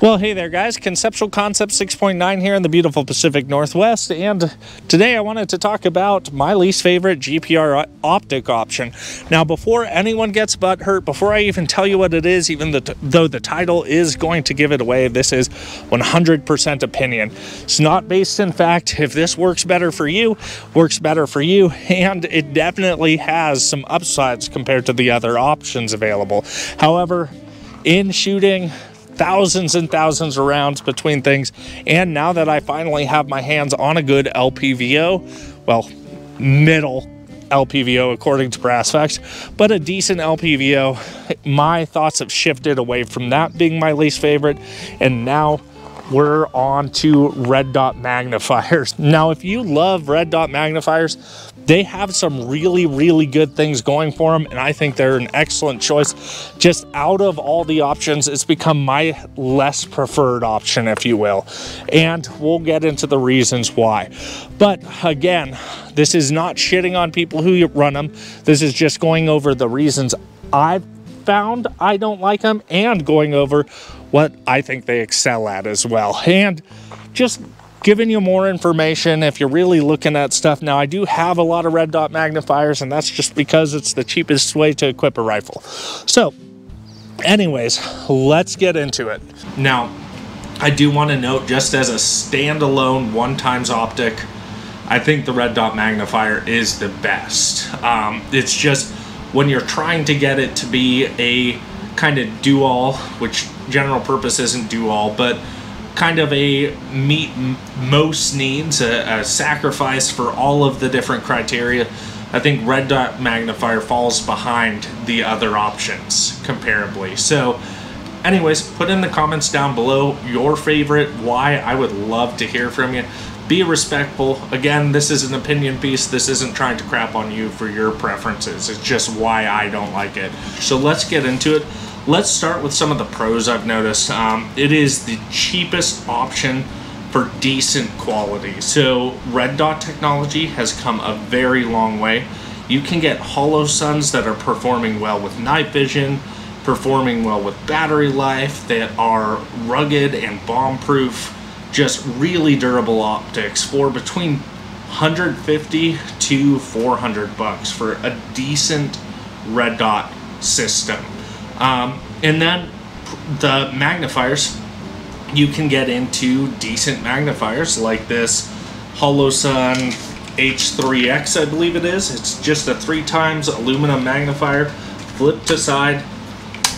Well, hey there guys, Conceptual Concept 6.9 here in the beautiful Pacific Northwest, and today I wanted to talk about my least favorite GPR optic option. Now, before anyone gets butt hurt, before I even tell you what it is, even though the title is going to give it away, this is 100% opinion. It's not based in fact. If this works better for you, and it definitely has some upsides compared to the other options available. However, in shooting thousands and thousands of rounds between things, and now that I finally have my hands on a good LPVO, well, middle LPVO according to Brass Facts, but a decent LPVO, my thoughts have shifted away from that being my least favorite, and now we're on to red dot magnifiers. Now, if you love red dot magnifiers, they have some really good things going for them, and I think they're an excellent choice. Just out of all the options, it's become my less preferred option, if you will, and we'll get into the reasons why. But again, this is not shitting on people who run them. This is just going over the reasons I've found I don't like them, and going over what I think they excel at as well, and just giving you more information if you're really looking at stuff. Now, I do have a lot of red dot magnifiers, and that's just because it's the cheapest way to equip a rifle. So anyways, let's get into it. Now, I do want to note, just as a standalone one-times optic, I think the red dot magnifier is the best. It's just when you're trying to get it to be a kind of do-all, which general purpose isn't do-all, but kind of a meet most needs, a sacrifice for all of the different criteria, I think red dot magnifier falls behind the other options comparably. So anyways, put in the comments down below your favorite, why. I would love to hear from you. Be respectful. Again, this is an opinion piece. This isn't trying to crap on you for your preferences. It's just why I don't like it. So let's get into it. Let's start with some of the pros I've noticed. It is the cheapest option for decent quality. So red dot technology has come a very long way. You can get hollow suns that are performing well with night vision, performing well with battery life, that are rugged and bomb-proof, just really durable optics for between 150 to 400 bucks for a decent red dot system. And then the magnifiers, you can get into decent magnifiers like this Holosun H3X, I believe it is. It's just a 3x aluminum magnifier, flip to side,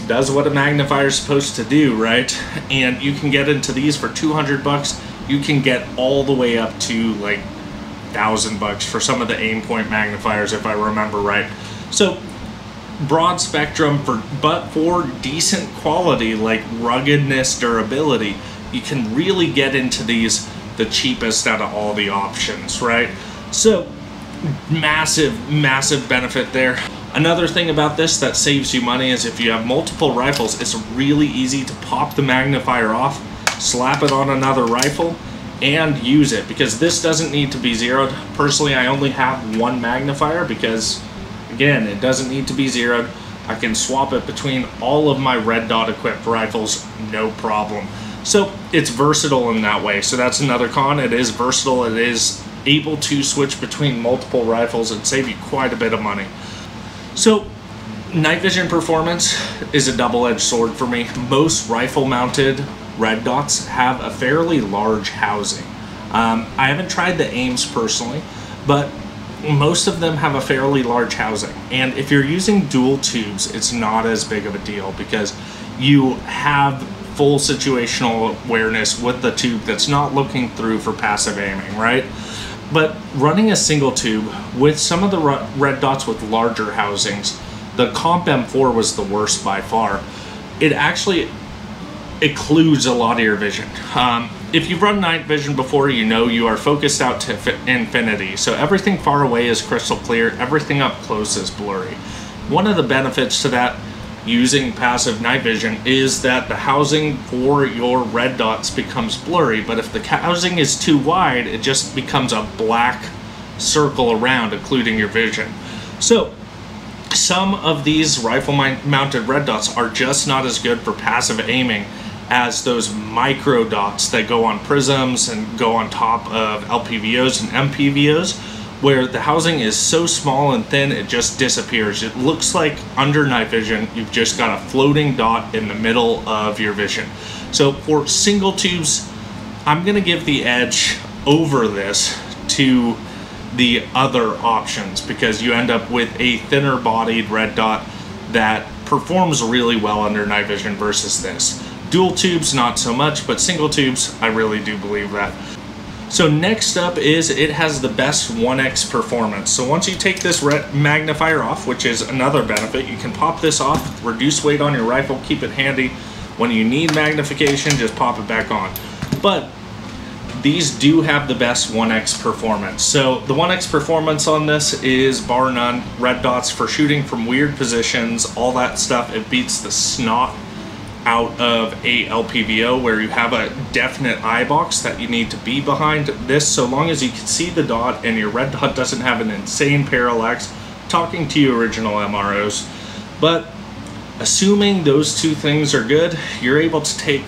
does what a magnifier is supposed to do, right? And you can get into these for 200 bucks. You can get all the way up to like 1,000 bucks for some of the aim point magnifiers, if I remember right. So broad spectrum, but for decent quality like ruggedness, durability, you can really get into these the cheapest out of all the options, right? So massive benefit there. Another thing about this that saves you money is if you have multiple rifles, it's really easy to pop the magnifier off, slap it on another rifle, and use it, because this doesn't need to be zeroed. Personally, I only have one magnifier because, again, it doesn't need to be zeroed. I can swap it between all of my red dot equipped rifles, no problem. So it's versatile in that way. So that's another con. It is versatile. It is able to switch between multiple rifles and save you quite a bit of money. So night vision performance is a double-edged sword for me. Most rifle mounted red dots have a fairly large housing. I haven't tried the aims personally, but most of them have a fairly large housing. And if you're using dual tubes, it's not as big of a deal because you have full situational awareness with the tube that's not looking through for passive aiming, right? But running a single tube with some of the red dots with larger housings, the Comp M4 was the worst by far. It actually occludes a lot of your vision. If you've run night vision before, you know you are focused out to infinity. So everything far away is crystal clear, everything up close is blurry. One of the benefits to that using passive night vision is that the housing for your red dots becomes blurry, but if the housing is too wide, it just becomes a black circle around, occluding your vision. So some of these rifle mounted red dots are just not as good for passive aiming as those micro dots that go on prisms and go on top of LPVOs and MPVOs, where the housing is so small and thin it just disappears. It looks like under night vision you've just got a floating dot in the middle of your vision. So for single tubes, I'm going to give the edge over this to the other options, because you end up with a thinner bodied red dot that performs really well under night vision versus this. Dual tubes, not so much, but single tubes, I really do believe that. So next up is it has the best 1x performance. So once you take this magnifier off, which is another benefit, you can pop this off, reduce weight on your rifle, keep it handy. When you need magnification, just pop it back on. But these do have the best 1x performance. So the 1x performance on this is bar none. Red dots for shooting from weird positions, all that stuff. It beats the snot out of a LPVO where you have a definite eye box that you need to be behind. This, so long as you can see the dot and your red dot doesn't have an insane parallax, talking to you original MROs. But assuming those two things are good, you're able to take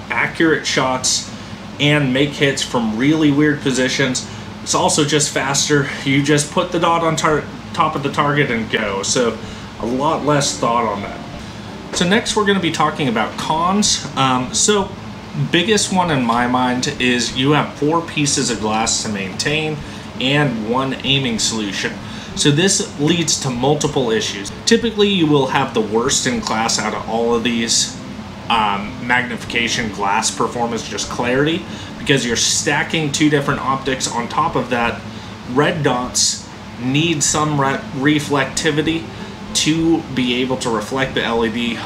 accurate shots and make hits from really weird positions. It's also just faster. You just put the dot on top of the target and go. So a lot less thought on that. So next we're going to be talking about cons. So biggest one in my mind is you have 4 pieces of glass to maintain and 1 aiming solution. So this leads to multiple issues. Typically you will have the worst in class out of all of these magnification, glass performance, just clarity, because you're stacking 2 different optics. On top of that, red dots need some reflectivity to be able to reflect the LED.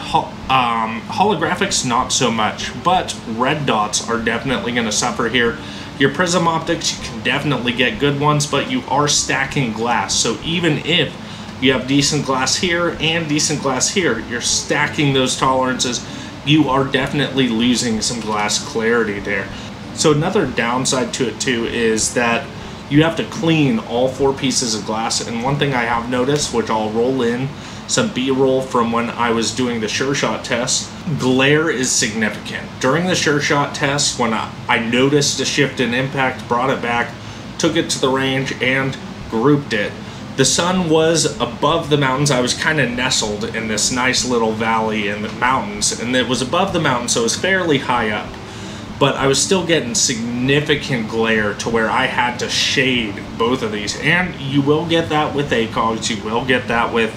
Holographics, not so much, but red dots are definitely going to suffer here. Your prism optics, you can definitely get good ones, but you are stacking glass. So even if you have decent glass here and decent glass here, you're stacking those tolerances, you are definitely losing some glass clarity there. So another downside to it too is that you have to clean all 4 pieces of glass. And one thing I have noticed, which I'll roll in some B-roll from when I was doing the sure shot test, glare is significant. During the sure shot test, when I noticed a shift in impact, brought it back, took it to the range and grouped it, the sun was above the mountains. I was kind of nestled in this nice little valley in the mountains, and it was above the mountains, so it was fairly high up. But I was still getting significant glare to where I had to shade both of these. And you will get that with ACOGs, you will get that with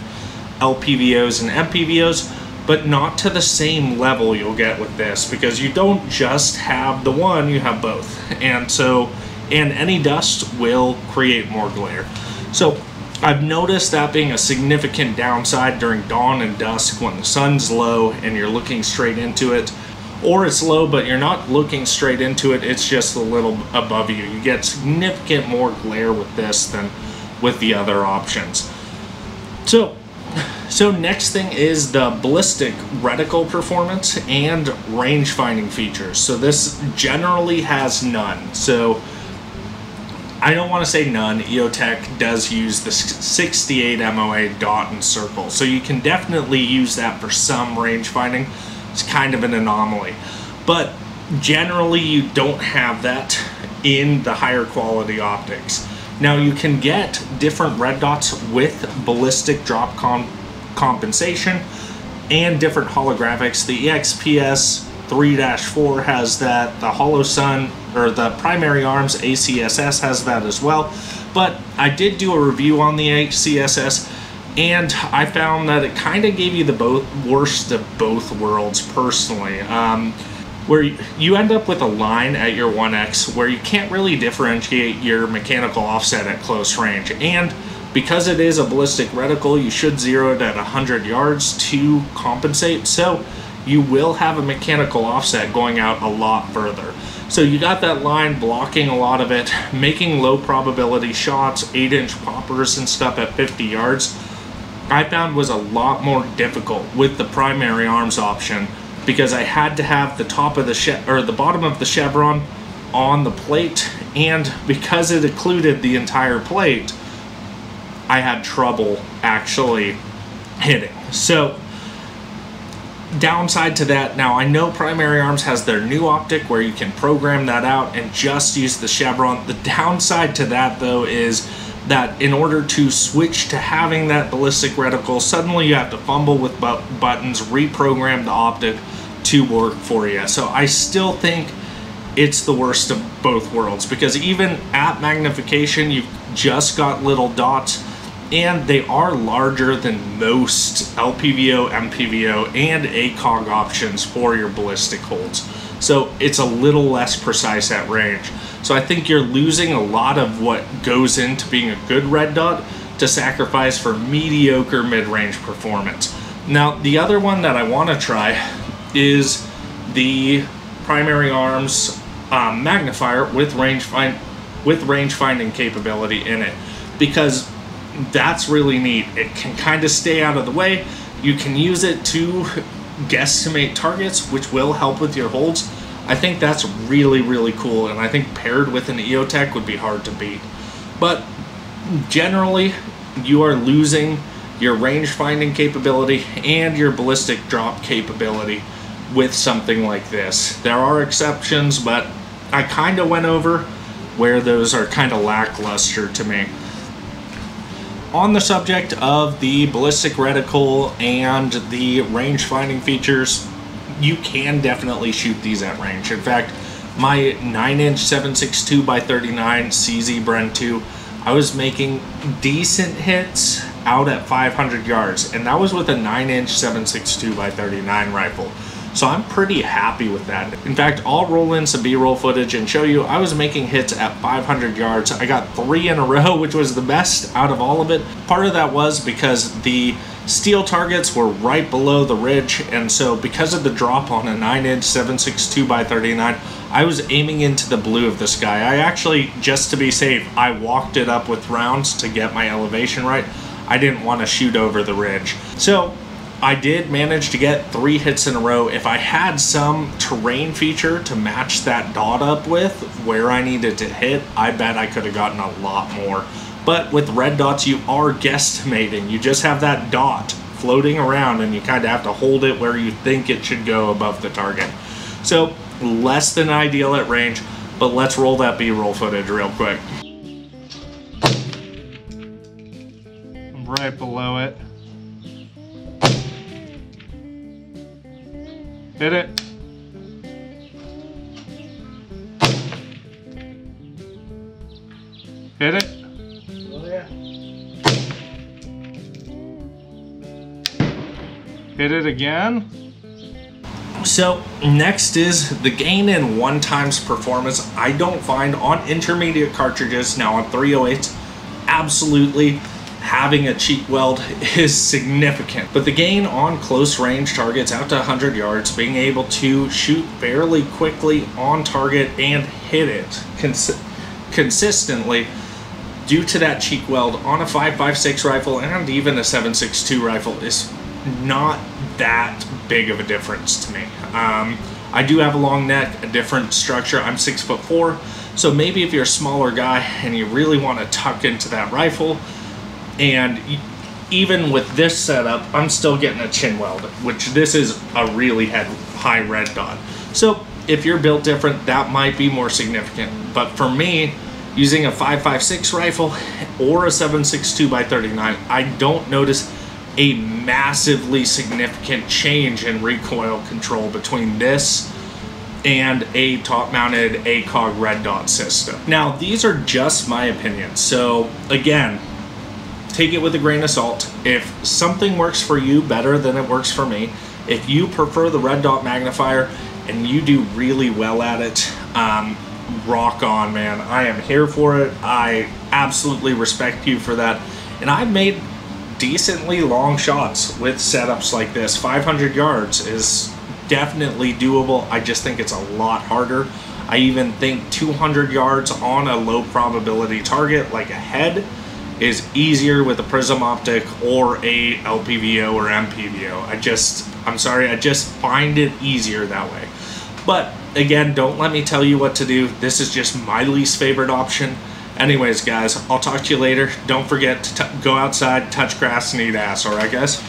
LPVOs and MPVOs, but not to the same level you'll get with this, because you don't just have the one, you have both. And so, and any dust will create more glare. So I've noticed that being a significant downside during dawn and dusk when the sun's low and you're looking straight into it. Or it's low, but you're not looking straight into it, it's just a little above you. You get significant more glare with this than with the other options. So next thing is the ballistic reticle performance and range finding features. So this generally has none. So I don't want to say none. EOTech does use the 68 MOA dot and circle. So you can definitely use that for some range finding. It's kind of an anomaly. But generally you don't have that in the higher quality optics. Now you can get different red dots with ballistic drop compensation and different holographics. The EXPS 3-4 has that, the HoloSun, or the Primary Arms ACSS has that as well. But I did do a review on the ACSS, and I found that it kind of gave you the worst of both worlds personally. Where you end up with a line at your 1X where you can't really differentiate your mechanical offset at close range. And because it is a ballistic reticle, you should zero it at 100 yards to compensate. So you will have a mechanical offset going out a lot further. So you got that line blocking a lot of it, making low probability shots, 8-inch poppers and stuff at 50 yards. I found was a lot more difficult with the Primary Arms option, because I had to have the top of the bottom of the chevron on the plate, and because it occluded the entire plate, I had trouble actually hitting. So downside to that, now I know Primary Arms has their new optic where you can program that out and just use the chevron. The downside to that though is that in order to switch to having that ballistic reticle, suddenly you have to fumble with buttons, reprogram the optic to work for you. So I still think it's the worst of both worlds, because even at magnification, you've just got little dots, and they are larger than most LPVO, MPVO, and ACOG options for your ballistic holds. So it's a little less precise at range. So I think you're losing a lot of what goes into being a good red dot to sacrifice for mediocre mid-range performance. Now, the other one that I want to try is the Primary Arms magnifier with range finding capability in it, because that's really neat. It can kind of stay out of the way. You can use it to guesstimate targets, which will help with your holds. I think that's really, really cool, and I think paired with an EOTech would be hard to beat. But generally, you are losing your range finding capability and your ballistic drop capability with something like this. There are exceptions, but I kind of went over where those are kind of lackluster to me. On the subject of the ballistic reticle and the range finding features, you can definitely shoot these at range. In fact, my 9-inch 7.62 by 39 CZ Bren 2, I was making decent hits out at 500 yards, and that was with a 9-inch 7.62 by 39 rifle. So I'm pretty happy with that. In fact, I'll roll in some B-roll footage and show you I was making hits at 500 yards. I got 3 in a row, which was the best out of all of it. Part of that was because the steel targets were right below the ridge, and so because of the drop on a 9-inch 7.62 by 39, I was aiming into the blue of the sky. I actually, just to be safe, I walked it up with rounds to get my elevation right. I didn't want to shoot over the ridge. So I did manage to get 3 hits in a row. If I had some terrain feature to match that dot up with where I needed to hit, I bet I could have gotten a lot more. But with red dots, you are guesstimating. You just have that dot floating around, and you kind of have to hold it where you think it should go above the target. So less than ideal at range, but let's roll that B-roll footage real quick. Right below it. Hit it. Hit it. Oh, yeah. Hit it again. So next is the gain in 1x performance. I don't find on intermediate cartridges, now on 308s, absolutely having a cheek weld is significant. But the gain on close range targets out to 100 yards, being able to shoot fairly quickly on target and hit it consistently due to that cheek weld on a 5.56 rifle and even a 7.62 rifle is not that big of a difference to me. I do have a long neck, a different structure. I'm 6'4", so maybe if you're a smaller guy and you really want to tuck into that rifle, and even with this setup, I'm still getting a chin weld, which this is a really high red dot. So if you're built different, that might be more significant. But for me, using a 5.56 rifle or a 7.62 by 39, I don't notice a massively significant change in recoil control between this and a top-mounted ACOG red dot system. Now, these are just my opinions, so again, take it with a grain of salt. If something works for you better than it works for me, if you prefer the red dot magnifier and you do really well at it, rock on, man. I am here for it. I absolutely respect you for that. And I've made decently long shots with setups like this. 500 yards is definitely doable. I just think it's a lot harder. I even think 200 yards on a low probability target like a head is easier with a prism optic or a LPVO or MPVO. I'm sorry, I just find it easier that way. But again, don't let me tell you what to do. This is just my least favorite option. Anyways, guys, I'll talk to you later. Don't forget to go outside, touch grass, and eat ass. All right, guys?